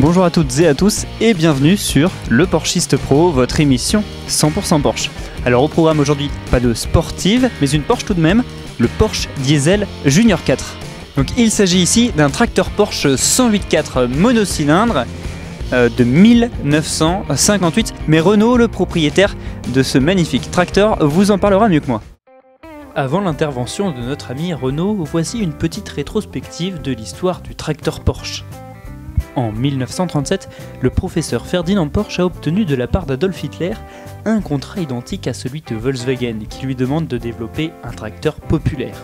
Bonjour à toutes et à tous et bienvenue sur Le Porschiste Pro, votre émission 100% Porsche. Alors au programme aujourd'hui, pas de sportive, mais une Porsche tout de même, le Porsche Diesel Junior 4. Donc il s'agit ici d'un tracteur Porsche 108.4 monocylindre de 1958, mais Renault, le propriétaire de ce magnifique tracteur, vous en parlera mieux que moi. Avant l'intervention de notre ami Renault, voici une petite rétrospective de l'histoire du tracteur Porsche. En 1937, le professeur Ferdinand Porsche a obtenu de la part d'Adolf Hitler un contrat identique à celui de Volkswagen qui lui demande de développer un tracteur populaire.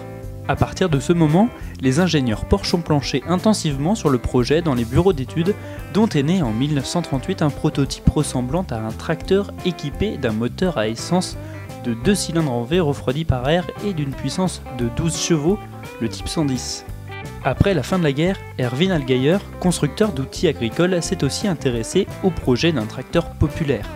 À partir de ce moment, les ingénieurs Porsche ont planché intensivement sur le projet dans les bureaux d'études, dont est né en 1938 un prototype ressemblant à un tracteur équipé d'un moteur à essence de 2 cylindres en V refroidi par air et d'une puissance de 12 chevaux, le type 110. Après la fin de la guerre, Erwin Allgaier, constructeur d'outils agricoles, s'est aussi intéressé au projet d'un tracteur populaire.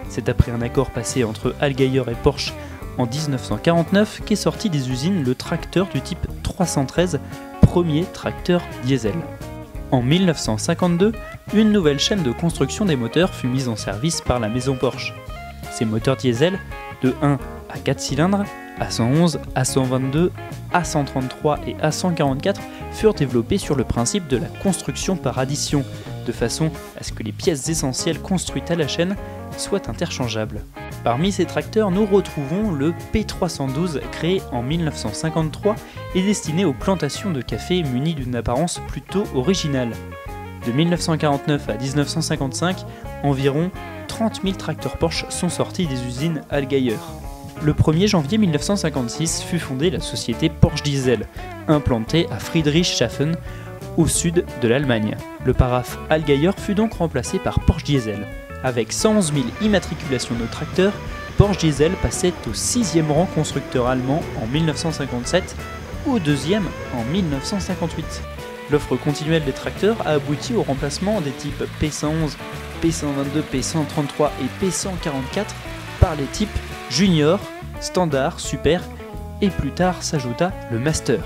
C'est après un accord passé entre Allgaier et Porsche en 1949 qu'est sorti des usines le tracteur du type 313, premier tracteur diesel. En 1952, une nouvelle chaîne de construction des moteurs fut mise en service par la maison Porsche. Ces moteurs diesel, de 1 à 4 cylindres, A111, A122, A133 et A144 furent développés sur le principe de la construction par addition, de façon à ce que les pièces essentielles construites à la chaîne soient interchangeables. Parmi ces tracteurs, nous retrouvons le P312 créé en 1953 et destiné aux plantations de café muni d'une apparence plutôt originale. De 1949 à 1955, environ 30 000 tracteurs Porsche sont sortis des usines Allgaier. Le 1er janvier 1956 fut fondée la société Porsche Diesel, implantée à Friedrichshafen, au sud de l'Allemagne. Le paraphe Allgaier fut donc remplacé par Porsche Diesel. Avec 111 000 immatriculations de tracteurs, Porsche Diesel passait au 6e rang constructeur allemand en 1957, au 2e en 1958. L'offre continuelle des tracteurs a abouti au remplacement des types P111, P122, P133 et P144 par les types Junior, Standard, Super et plus tard s'ajouta le Master.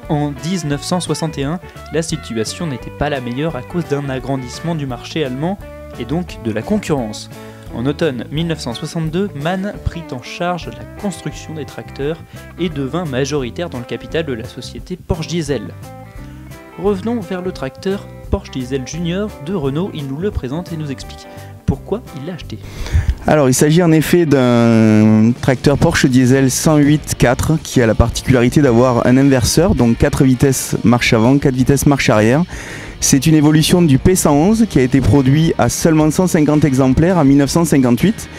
En 1961, la situation n'était pas la meilleure à cause d'un agrandissement du marché allemand et donc de la concurrence. En automne 1962, Mann prit en charge la construction des tracteurs et devint majoritaire dans le capital de la société Porsche Diesel. Revenons vers le tracteur Porsche Diesel Junior de Renault, il nous le présente et nous explique pourquoi il l'a acheté. Alors il s'agit en effet d'un tracteur Porsche Diesel 108.4 qui a la particularité d'avoir un inverseur, donc 4 vitesses marche avant, 4 vitesses marche arrière. C'est une évolution du P111 qui a été produit à seulement 150 exemplaires en 1958.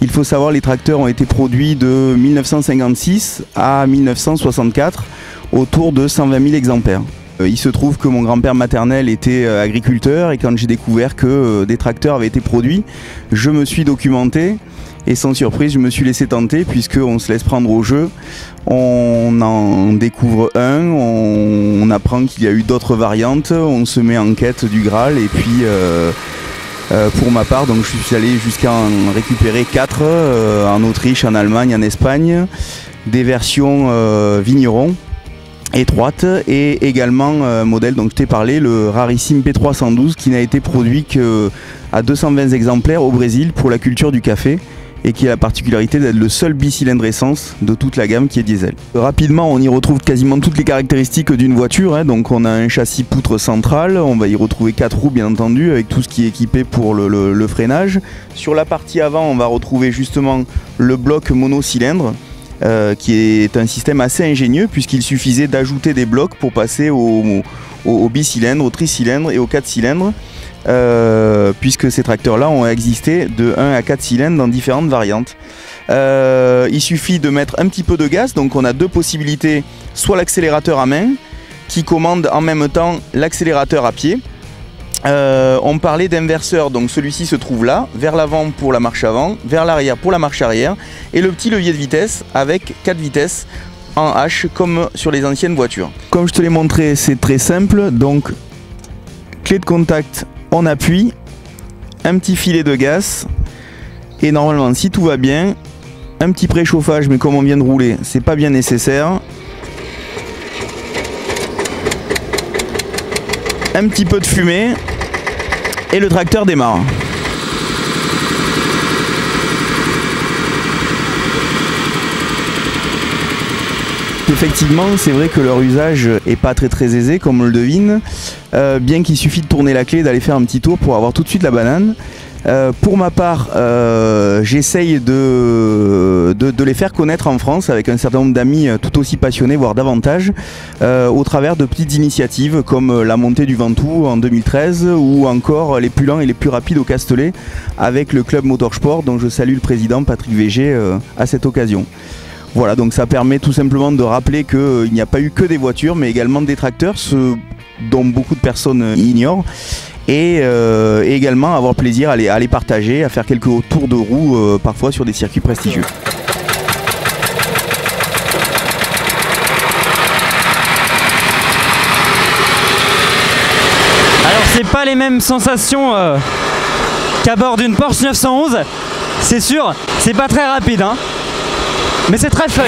Il faut savoir que les tracteurs ont été produits de 1956 à 1964 autour de 120 000 exemplaires. Il se trouve que mon grand-père maternel était agriculteur et quand j'ai découvert que des tracteurs avaient été produits, je me suis documenté et sans surprise je me suis laissé tenter puisqu'on se laisse prendre au jeu. On en découvre un, on apprend qu'il y a eu d'autres variantes, on se met en quête du Graal et puis pour ma part donc je suis allé jusqu'à en récupérer 4 en Autriche, en Allemagne, en Espagne, des versions vignerons étroite et également un modèle dont je t'ai parlé, le rarissime P312 qui n'a été produit qu'à 220 exemplaires au Brésil pour la culture du café et qui a la particularité d'être le seul bicylindre essence de toute la gamme qui est diesel. Rapidement on y retrouve quasiment toutes les caractéristiques d'une voiture, donc on a un châssis poutre central, on va y retrouver 4 roues bien entendu avec tout ce qui est équipé pour le freinage. Sur la partie avant on va retrouver justement le bloc monocylindre qui est un système assez ingénieux puisqu'il suffisait d'ajouter des blocs pour passer au bicylindre, au tricylindre et au 4 cylindres puisque ces tracteurs-là ont existé de 1 à 4 cylindres dans différentes variantes. Il suffit de mettre un petit peu de gaz, donc on a deux possibilités, soit l'accélérateur à main qui commande en même temps l'accélérateur à pied. On parlait d'inverseur, donc celui-ci se trouve là, vers l'avant pour la marche avant, vers l'arrière pour la marche arrière, et le petit levier de vitesse avec 4 vitesses en H comme sur les anciennes voitures. Comme je te l'ai montré, c'est très simple, donc clé de contact, on appuie, un petit filet de gaz, et normalement si tout va bien, un petit préchauffage, mais comme on vient de rouler, c'est pas bien nécessaire. Un petit peu de fumée Et le tracteur démarre. Effectivement, c'est vrai que leur usage est pas très aisé, comme on le devine, bien qu'il suffit de tourner la clé, d'aller faire un petit tour pour avoir tout de suite la banane. Pour ma part, j'essaye de les faire connaître en France avec un certain nombre d'amis tout aussi passionnés, voire davantage, au travers de petites initiatives comme la montée du Ventoux en 2013 ou encore les plus lents et les plus rapides au Castellet avec le club Motorsport dont je salue le président Patrick Végé à cette occasion. Voilà, donc ça permet tout simplement de rappeler qu'il n'y a pas eu que des voitures mais également des tracteurs, ce dont beaucoup de personnes ignorent. Et également avoir plaisir à les partager, à faire quelques tours de roue parfois sur des circuits prestigieux. Alors c'est pas les mêmes sensations qu'à bord d'une Porsche 911, c'est sûr, c'est pas très rapide hein, mais c'est très fun.